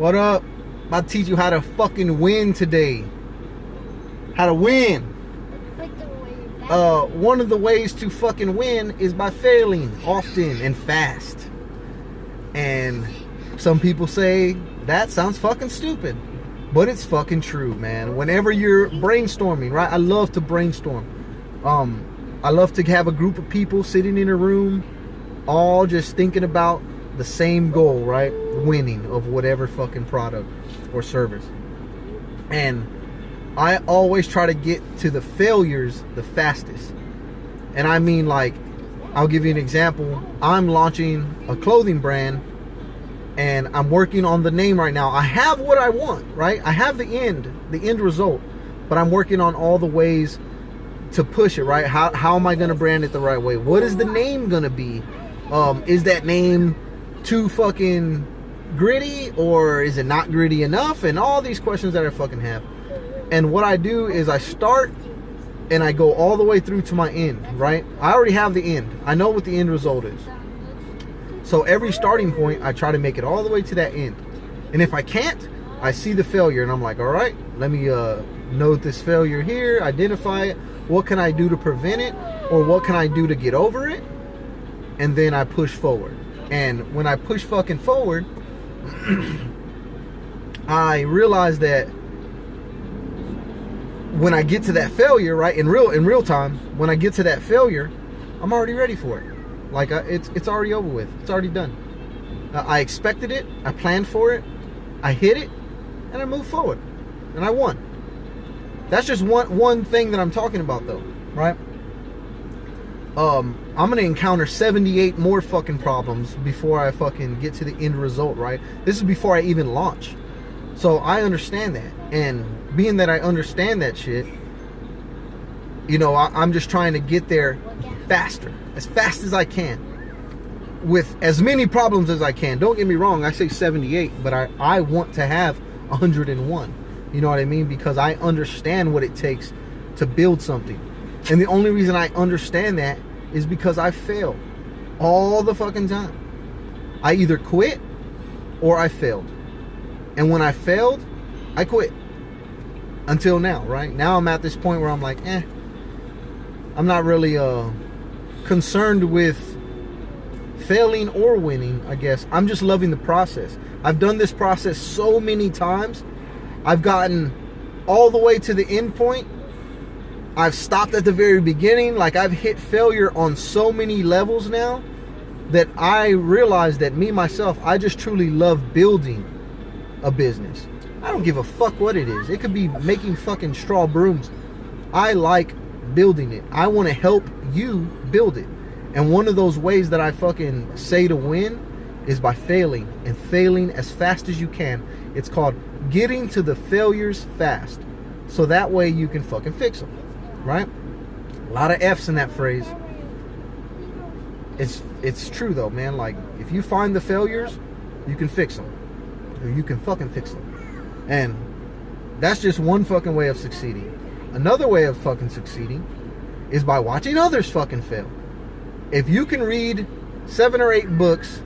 What up? About to teach you how to fucking win today. How to win. One of the ways to fucking win is by failing often and fast. And some people say that sounds fucking stupid, but it's fucking true, man. Whenever you're brainstorming, right? I love to brainstorm. I love to have a group of people sitting in a room, all just thinking about the same goal, right? Winning of whatever fucking product or service. And I always try to get to the failures the fastest. And I mean, like, I'll give you an example. I'm launching a clothing brand and I'm working on the name right now. I have what I want, right? I have the end result, but I'm working on all the ways to push it, right? How am I going to brand it the right way? What is the name going to be? Is that name too fucking gritty, or is it not gritty enough? And all these questions that I fucking have. And what I do is I start and I go all the way through to my end, right? I already have the end. I know what the end result is. So every starting point, I try to make it all the way to that end. And if I can't, I see the failure and I'm like, all right, let me note this failure here, identify it. What can I do to prevent it? Or what can I do to get over it? And then I push forward. And when I push fucking forward, I realize that when I get to that failure, right, in real time, when I get to that failure, I'm already ready for it. Like, it's already over with. It's already done. I expected it. I planned for it. I hit it, and I moved forward, and I won. That's just one thing that I'm talking about, though, right? I'm gonna encounter 78 more fucking problems before I fucking get to the end result, right? This is before I even launch. So I understand that, and being that I understand that shit, you know, I'm just trying to get there faster, as fast as I can, with as many problems as I can. Don't get me wrong, I say 78, but I want to have 101. You know what I mean? Because I understand what it takes to build something. And the only reason I understand that is because I fail all the fucking time. I either quit or I failed. And when I failed, I quit. Until now, right? Now I'm at this point where I'm like, I'm not really concerned with failing or winning, I guess. I'm just loving the process. I've done this process so many times. I've gotten all the way to the end point. I've stopped at the very beginning. Like, I've hit failure on so many levels now that I realize that me, myself, I just truly love building a business. I don't give a fuck what it is. It could be making fucking straw brooms. I like building it. I want to help you build it. And one of those ways that I fucking say to win is by failing, and failing as fast as you can. It's called getting to the failures fast. So that way you can fucking fix them, right? A lot of F's in that phrase. It's true though, man. Like, if you find the failures, you can fix them. Or you can fucking fix them. And that's just one fucking way of succeeding. Another way of fucking succeeding is by watching others fucking fail. If you can read 7 or 8 books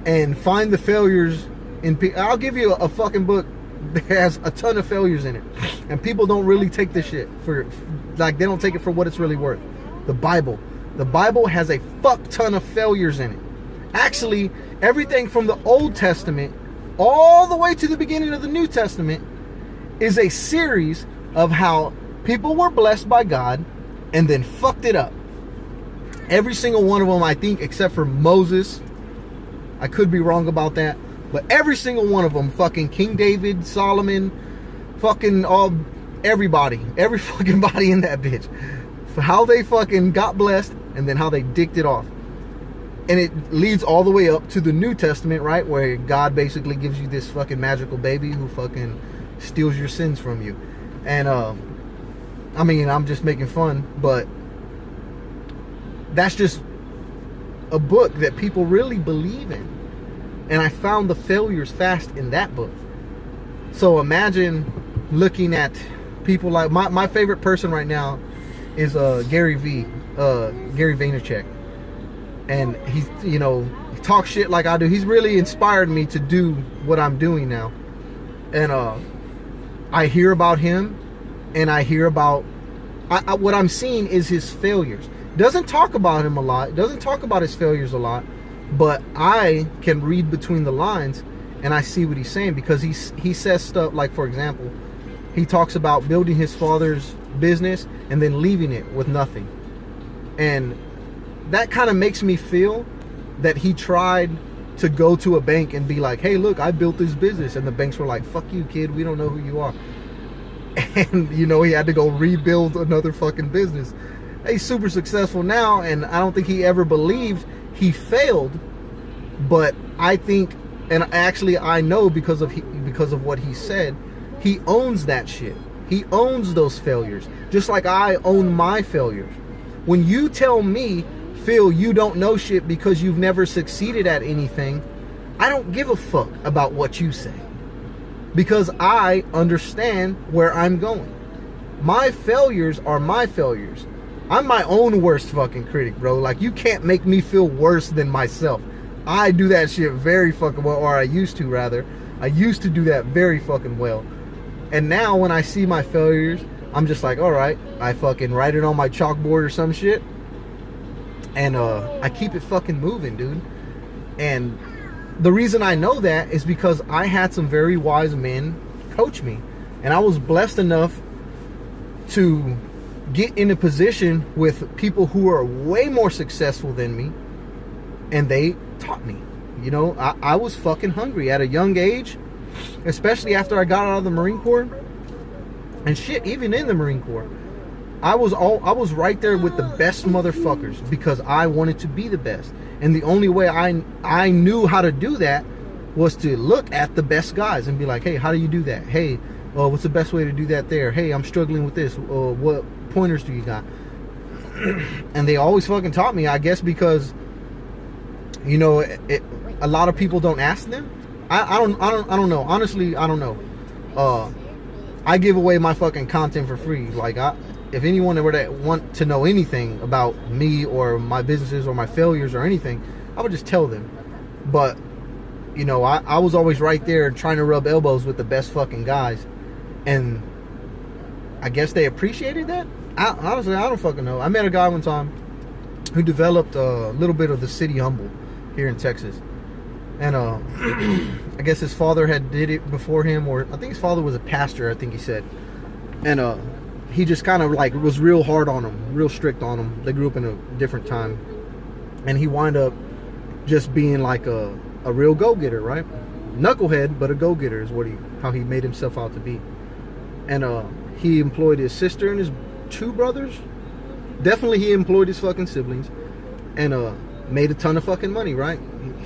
and find the failures in people, I'll give you a fucking book that has a ton of failures in it, and people don't really take this shit for, like, they don't take it for what it's really worth. The Bible has a fuck ton of failures in it. Actually, everything from the Old Testament all the way to the beginning of the New Testament is a series of how people were blessed by God and then fucked it up. Every single one of them, I think, except for Moses. I could be wrong about that. But every single one of them, fucking King David, Solomon, fucking everybody, every fucking body in that bitch, for how they fucking got blessed and then how they dicked it off. And it leads all the way up to the New Testament, right? Where God basically gives you this fucking magical baby who fucking steals your sins from you. And, I mean, I'm just making fun, but that's just a book that people really believe in. And I found the failures fast in that book. So imagine looking at people like, my favorite person right now is Gary Vaynerchuk. And he's, you know, he talk shit like I do. He's really inspired me to do what I'm doing now. And I hear about him, and I hear about what I'm seeing is his failures. Doesn't talk about him a lot, doesn't talk about his failures a lot, but I can read between the lines, and I see what he's saying, because he says stuff like, for example, he talks about building his father's business and then leaving it with nothing. And that kind of makes me feel that he tried to go to a bank and be like, hey, look, I built this business. And the banks were like, fuck you, kid, we don't know who you are. And, you know, he had to go rebuild another fucking business. He's super successful now, and I don't think he ever believed he failed. But I think, and actually I know because of what he said, he owns that shit. He owns those failures, just like I own my failures. When you tell me, Phil, you don't know shit because you've never succeeded at anything, I don't give a fuck about what you say, because I understand where I'm going. My failures are my failures. I'm my own worst fucking critic, bro. Like, you can't make me feel worse than myself. I do that shit very fucking well, or I used to, rather. I used to do that very fucking well. And now when I see my failures, I'm just like, all right, I fucking write it on my chalkboard or some shit, and I keep it fucking moving, dude. And the reason I know that is because I had some very wise men coach me, and I was blessed enough to get in a position with people who are way more successful than me, and they taught me. You know, I was fucking hungry at a young age, especially after I got out of the Marine Corps. And shit, even in the Marine Corps, I was right there with the best motherfuckers because I wanted to be the best. And the only way I knew how to do that was to look at the best guys and be like, hey, how do you do that? Hey, what's the best way to do that there? Hey, I'm struggling with this. What pointers do you got? And they always fucking taught me, I guess, because, you know, a lot of people don't ask them. I don't know. Honestly, I don't know. I give away my fucking content for free. Like, if anyone were to want to know anything about me or my businesses or my failures or anything, I would just tell them. But, you know, I was always right there trying to rub elbows with the best fucking guys. And I guess they appreciated that? Honestly, I don't fucking know. I met a guy one time who developed a little bit of the City Humble here in Texas. And I guess his father had did it before him, or I think his father was a pastor, I think he said. And he just kind of like was real hard on him, real strict on him. They grew up in a different time. And he wound up just being like a real go-getter, right? Knucklehead, but a go-getter is how he made himself out to be. And he employed his sister and his 2 brothers. Definitely he employed his fucking siblings. And made a ton of fucking money, right?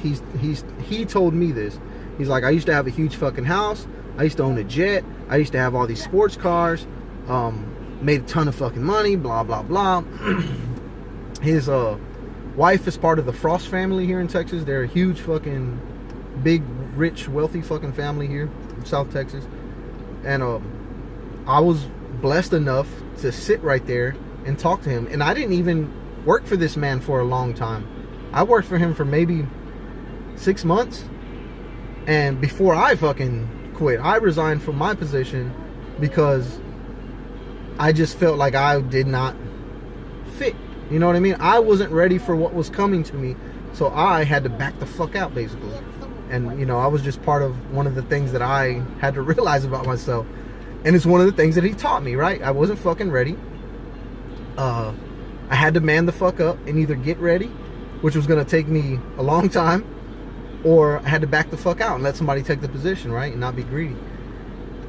He told me this. He's like, I used to have a huge fucking house. I used to own a jet. I used to have all these sports cars. Made a ton of fucking money, blah, blah, blah. His wife is part of the Frost family here in Texas. They're a huge fucking, big, rich, wealthy fucking family here in South Texas. And I was blessed enough to sit right there and talk to him. And I didn't even work for this man for a long time. I worked for him for maybe 6 months. And before I fucking quit, I resigned from my position because I just felt like I did not fit. You know what I mean? I wasn't ready for what was coming to me. So I had to back the fuck out, basically. And, you know, I was just part of one of the things that I had to realize about myself. And it's one of the things that he taught me, right? I wasn't fucking ready. I had to man the fuck up and either get ready, which was going to take me a long time, or I had to back the fuck out and let somebody take the position, right? And not be greedy.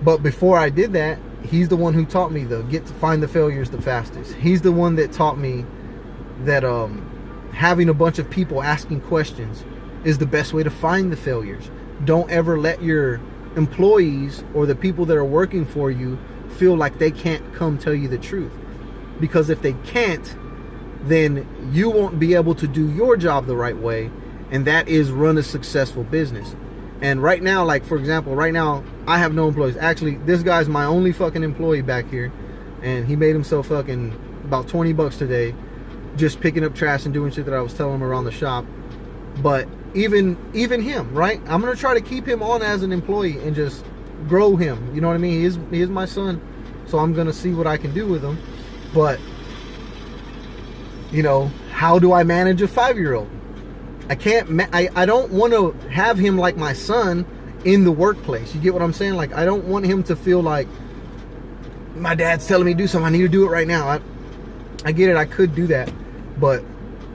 But before I did that, he's the one who taught me to find the failures the fastest. He's the one that taught me that having a bunch of people asking questions is the best way to find the failures. Don't ever let your employees or the people that are working for you feel like they can't come tell you the truth. Because if they can't, then you won't be able to do your job the right way, and that is run a successful business. And right now, like, for example, right now I have no employees. Actually, this guy's my only fucking employee back here, and he made himself fucking about 20 bucks today just picking up trash and doing shit that I was telling him around the shop. But even him, right? I'm gonna try to keep him on as an employee and just grow him. You know what I mean? He is my son, so I'm gonna see what I can do with him. But you know, how do I manage a 5-year-old? I can't. I don't want to have him like my son in the workplace. You get what I'm saying? Like, I don't want him to feel like my dad's telling me to do something, I need to do it right now. I get it. I could do that, but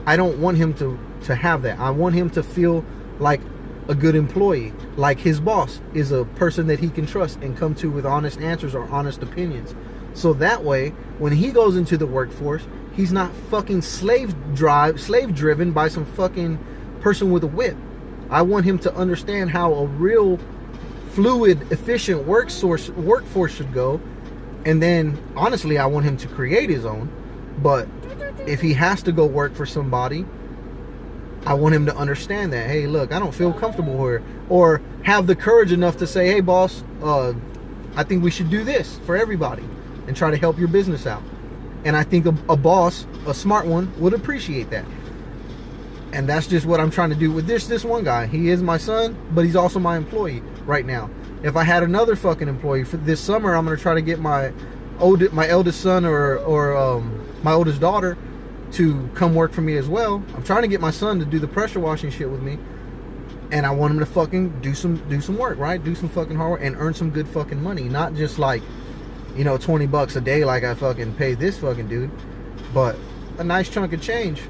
I don't want him to have that. I want him to feel like a good employee, like his boss is a person that he can trust and come to with honest answers or honest opinions. So that way, when he goes into the workforce, he's not fucking slave driven by some fucking person with a whip. I want him to understand how a real fluid, efficient workforce should go. And then, honestly, I want him to create his own. But if he has to go work for somebody, I want him to understand that, hey, look, I don't feel comfortable here. Or have the courage enough to say, hey, boss, I think we should do this for everybody and try to help your business out. And I think a boss, a smart one, would appreciate that. And that's just what I'm trying to do with this one guy. He is my son, but he's also my employee right now. If I had another fucking employee for this summer, I'm gonna try to get my eldest son or my oldest daughter to come work for me as well. I'm trying to get my son to do the pressure washing shit with me, and I want him to fucking do some work, right? Do some fucking hard work and earn some good fucking money, not just like, you know, $20 a day like I fucking paid this fucking dude, but a nice chunk of change.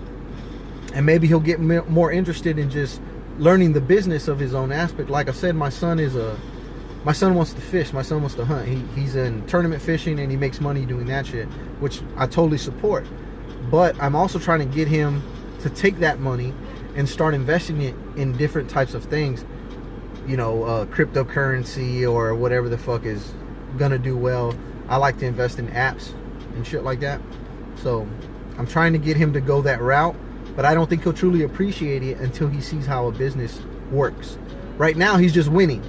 And maybe he'll get more interested in just learning the business of his own aspect. Like I said, my son wants to fish. My son wants to hunt. He's in tournament fishing and he makes money doing that shit, which I totally support. But I'm also trying to get him to take that money and start investing it in different types of things. You know, cryptocurrency or whatever the fuck is gonna do well. I like to invest in apps and shit like that. So I'm trying to get him to go that route. But I don't think he'll truly appreciate it until he sees how a business works. Right now, he's just winning.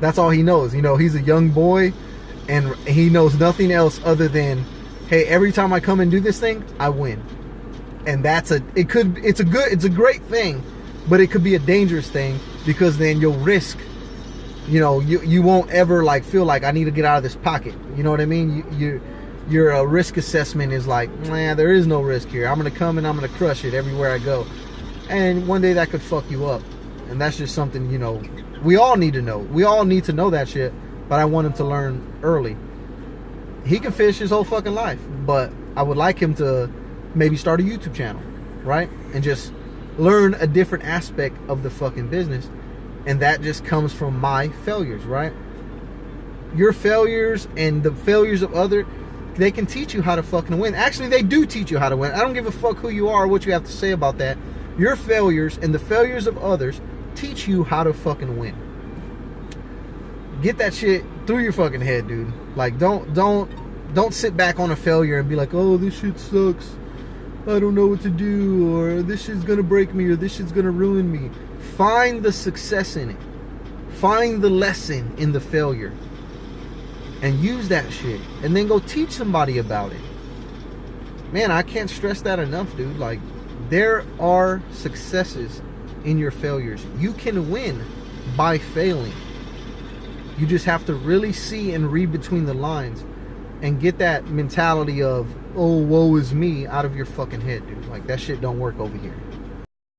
That's all he knows. You know, he's a young boy, and he knows nothing else other than, hey, every time I come and do this thing, I win. And it's a great thing, but it could be a dangerous thing, because then you'll risk, you know, you won't ever like feel like I need to get out of this pocket. You know what I mean? Your risk assessment is like, man, there is no risk here. I'm going to come and I'm going to crush it everywhere I go. And one day that could fuck you up. And that's just something, you know, we all need to know. We all need to know that shit. But I want him to learn early. He can fish his whole fucking life. But I would like him to maybe start a YouTube channel, right? And just learn a different aspect of the fucking business. And that just comes from my failures, right? Your failures and the failures of others, they can teach you how to fucking win. Actually, they do teach you how to win. I don't give a fuck who you are or what you have to say about that. Your failures and the failures of others teach you how to fucking win. Get that shit through your fucking head, dude. Like, don't sit back on a failure and be like, oh, this shit sucks, I don't know what to do, or this shit's gonna break me, or this shit's gonna ruin me. Find the success in it. Find the lesson in the failure. And use that shit. And then go teach somebody about it. Man, I can't stress that enough, dude. Like, there are successes in your failures. You can win by failing. You just have to really see and read between the lines and get that mentality of, oh, woe is me, out of your fucking head, dude. Like, that shit don't work over here.